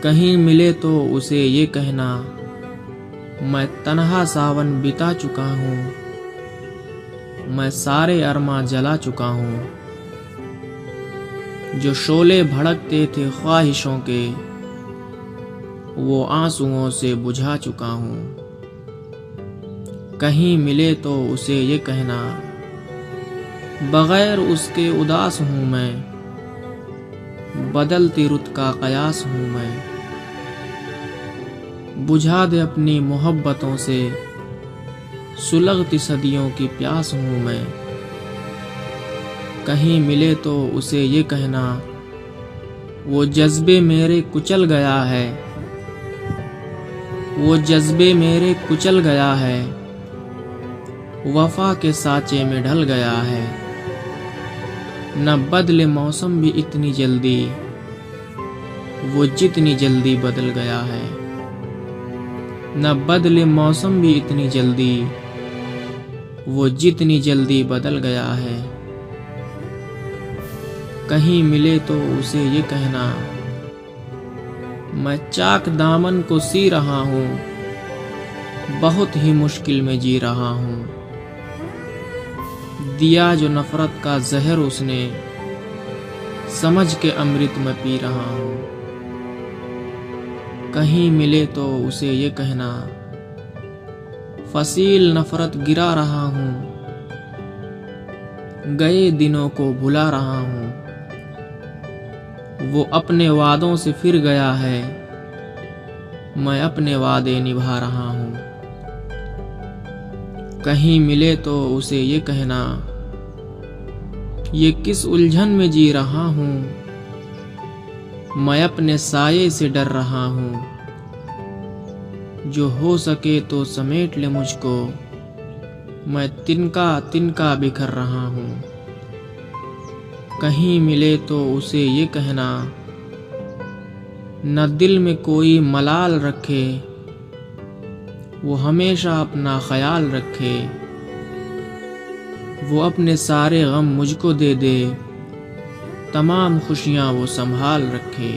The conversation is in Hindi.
कहीं मिले तो उसे ये कहना, मैं तन्हा सावन बिता चुका हूँ, मैं सारे अरमा जला चुका हूँ। जो शोले भड़कते थे ख्वाहिशों के, वो आंसुओं से बुझा चुका हूँ। कहीं मिले तो उसे ये कहना, बगैर उसके उदास हूँ मैं, बदलती रुत का कयास हूँ मैं। बुझा दे अपनी मोहब्बतों से, सुलगती सदियों की प्यास हूँ मैं। कहीं मिले तो उसे ये कहना, वो जज्बे मेरे कुचल गया है, वो जज्बे मेरे कुचल गया है, वफा के साँचे में ढल गया है। न बदले मौसम भी इतनी जल्दी, वो जितनी जल्दी बदल गया है। न बदले मौसम भी इतनी जल्दी, वो जितनी जल्दी बदल गया है। कहीं मिले तो उसे ये कहना, मैं चाक दामन को सी रहा हूँ, बहुत ही मुश्किल में जी रहा हूँ। दिया जो नफरत का जहर उसने, समझ के अमृत में पी रहा हूँ। कहीं मिले तो उसे ये कहना, फसील नफरत गिरा रहा हूँ, गए दिनों को भुला रहा हूँ। वो अपने वादों से फिर गया है, मैं अपने वादे निभा रहा हूँ। कहीं मिले तो उसे ये कहना, ये किस उलझन में जी रहा हूँ, मैं अपने साये से डर रहा हूँ। जो हो सके तो समेट ले मुझको, मैं तिनका तिनका बिखर रहा हूँ। कहीं मिले तो उसे ये कहना, न दिल में कोई मलाल रखे, वो हमेशा अपना ख्याल रखे। वो अपने सारे गम मुझको दे दे, तमाम खुशियाँ वो संभाल रखे।